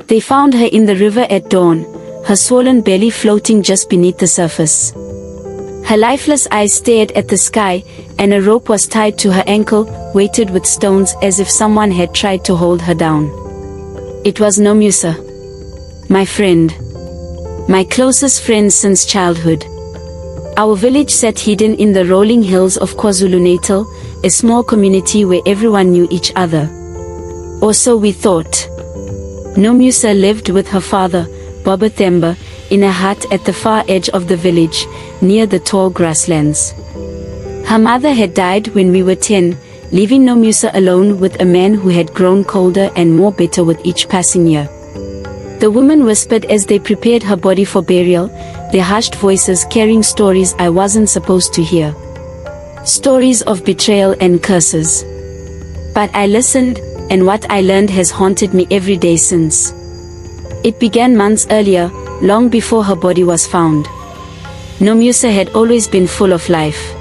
They found her in the river at dawn, her swollen belly floating just beneath the surface. Her lifeless eyes stared at the sky, and a rope was tied to her ankle, weighted with stones as if someone had tried to hold her down. It was Nomusa. My friend. My closest friend since childhood. Our village sat hidden in the rolling hills of KwaZulu-Natal, a small community where everyone knew each other. Or so we thought. Nomusa lived with her father, Baba Themba, in a hut at the far edge of the village, near the tall grasslands. Her mother had died when we were 10, leaving Nomusa alone with a man who had grown colder and more bitter with each passing year. The women whispered as they prepared her body for burial, their hushed voices carrying stories I wasn't supposed to hear. Stories of betrayal and curses. But I listened, and what I learned has haunted me every day since. It began months earlier, long before her body was found. Nomusa had always been full of life.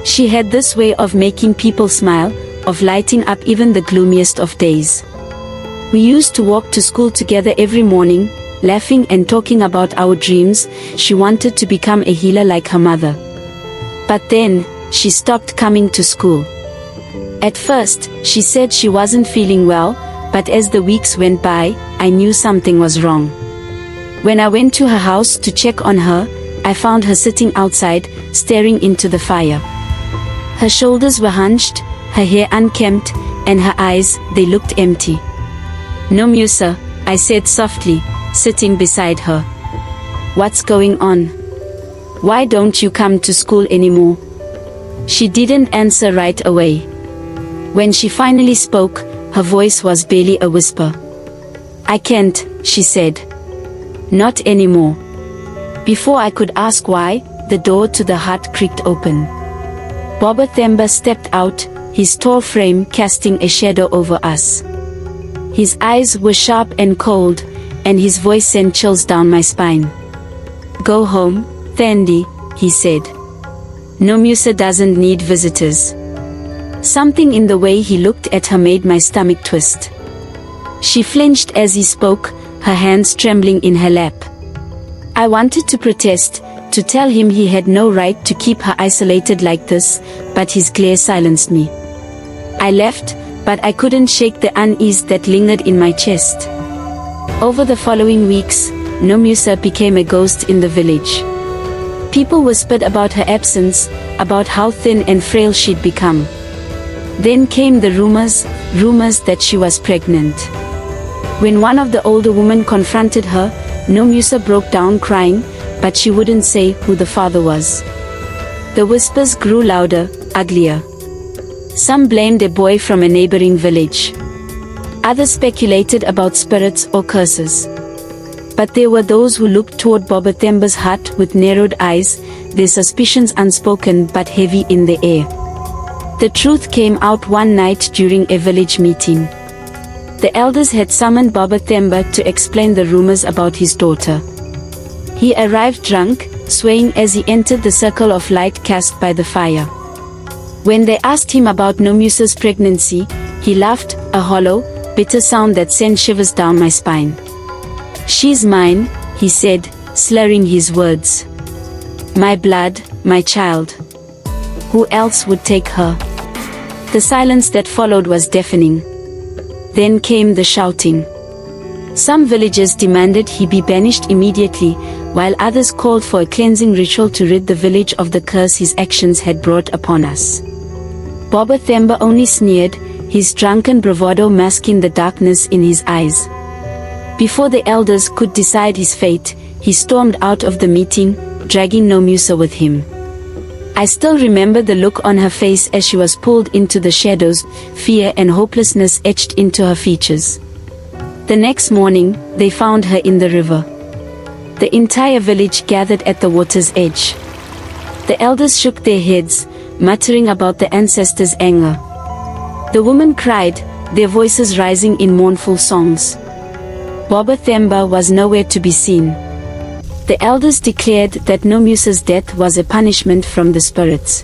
She had this way of making people smile, of lighting up even the gloomiest of days. We used to walk to school together every morning, laughing and talking about our dreams. She wanted to become a healer like her mother. But then, she stopped coming to school. At first, she said she wasn't feeling well, but as the weeks went by, I knew something was wrong. When I went to her house to check on her, I found her sitting outside, staring into the fire. Her shoulders were hunched, her hair unkempt, and her eyes, they looked empty. Nomusa, I said softly, sitting beside her. What's going on? Why don't you come to school anymore? She didn't answer right away. When she finally spoke, her voice was barely a whisper. I can't, she said. Not anymore. Before I could ask why, the door to the hut creaked open. Baba Themba stepped out, his tall frame casting a shadow over us. His eyes were sharp and cold, and his voice sent chills down my spine. Go home, Thandi, he said. Nomusa doesn't need visitors. Something in the way he looked at her made my stomach twist. She flinched as he spoke, her hands trembling in her lap. I wanted to protest, to tell him he had no right to keep her isolated like this, but his glare silenced me. I left, but I couldn't shake the unease that lingered in my chest. Over the following weeks, Nomusa became a ghost in the village. People whispered about her absence, about how thin and frail she'd become. Then came the rumors that she was pregnant. When one of the older women confronted her, Nomusa broke down crying, but she wouldn't say who the father was. The whispers grew louder, uglier. Some blamed a boy from a neighboring village. Others speculated about spirits or curses. But there were those who looked toward Baba Themba's hut with narrowed eyes, their suspicions unspoken but heavy in the air. The truth came out one night during a village meeting. The elders had summoned Baba Themba to explain the rumors about his daughter. He arrived drunk, swaying as he entered the circle of light cast by the fire. When they asked him about Nomusa's pregnancy, he laughed, a hollow, bitter sound that sent shivers down my spine. She's mine, he said, slurring his words. My blood, my child. Who else would take her? The silence that followed was deafening. Then came the shouting. Some villagers demanded he be banished immediately, while others called for a cleansing ritual to rid the village of the curse his actions had brought upon us. Baba Themba only sneered, his drunken bravado masking the darkness in his eyes. Before the elders could decide his fate, he stormed out of the meeting, dragging Nomusa with him. I still remember the look on her face as she was pulled into the shadows, fear and hopelessness etched into her features. The next morning, they found her in the river. The entire village gathered at the water's edge. The elders shook their heads, muttering about the ancestors' anger. The women cried, their voices rising in mournful songs. Baba Themba was nowhere to be seen. The elders declared that Nomusa's death was a punishment from the spirits.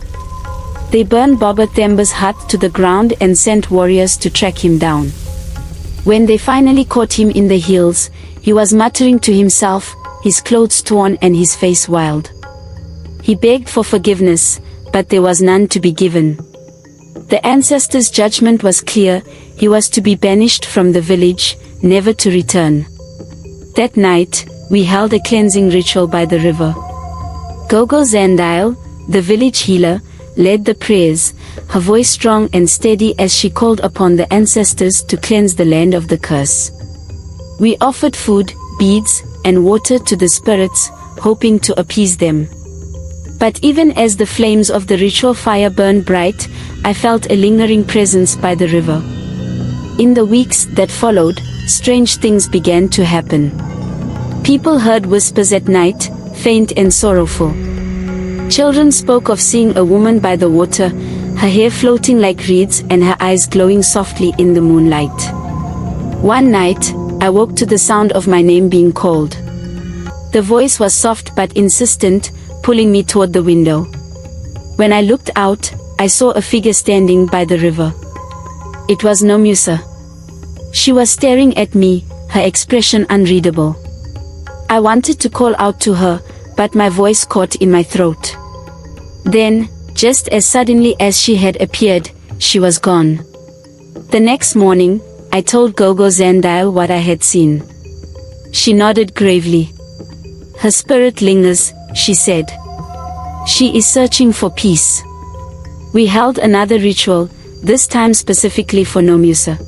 They burned Baba Themba's hut to the ground and sent warriors to track him down. When they finally caught him in the hills, he was muttering to himself, his clothes torn and his face wild. He begged for forgiveness, but there was none to be given. The ancestors' judgment was clear: he was to be banished from the village, never to return. That night, we held a cleansing ritual by the river. Gogo Zandile, the village healer, led the prayers, her voice strong and steady as she called upon the ancestors to cleanse the land of the curse. We offered food, beads, and water to the spirits, hoping to appease them. But even as the flames of the ritual fire burned bright, I felt a lingering presence by the river. In the weeks that followed, strange things began to happen. People heard whispers at night, faint and sorrowful. Children spoke of seeing a woman by the water, her hair floating like reeds and her eyes glowing softly in the moonlight. One night, I woke to the sound of my name being called. The voice was soft but insistent, pulling me toward the window. When I looked out, I saw a figure standing by the river. It was Nomusa. She was staring at me, her expression unreadable. I wanted to call out to her, but my voice caught in my throat. Then, just as suddenly as she had appeared, she was gone. The next morning, I told Gogo Zandile what I had seen. She nodded gravely. Her spirit lingers, she said. She is searching for peace. We held another ritual, this time specifically for Nomusa.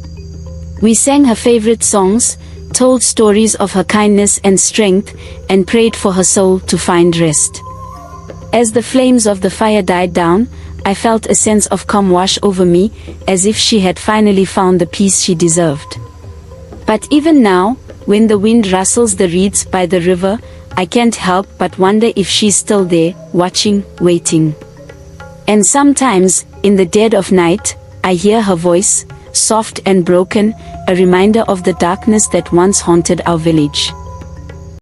We sang her favorite songs, told stories of her kindness and strength, and prayed for her soul to find rest. As the flames of the fire died down, I felt a sense of calm wash over me, as if she had finally found the peace she deserved. But even now, when the wind rustles the reeds by the river, I can't help but wonder if she's still there, watching, waiting. And sometimes, in the dead of night, I hear her voice, soft and broken, a reminder of the darkness that once haunted our village.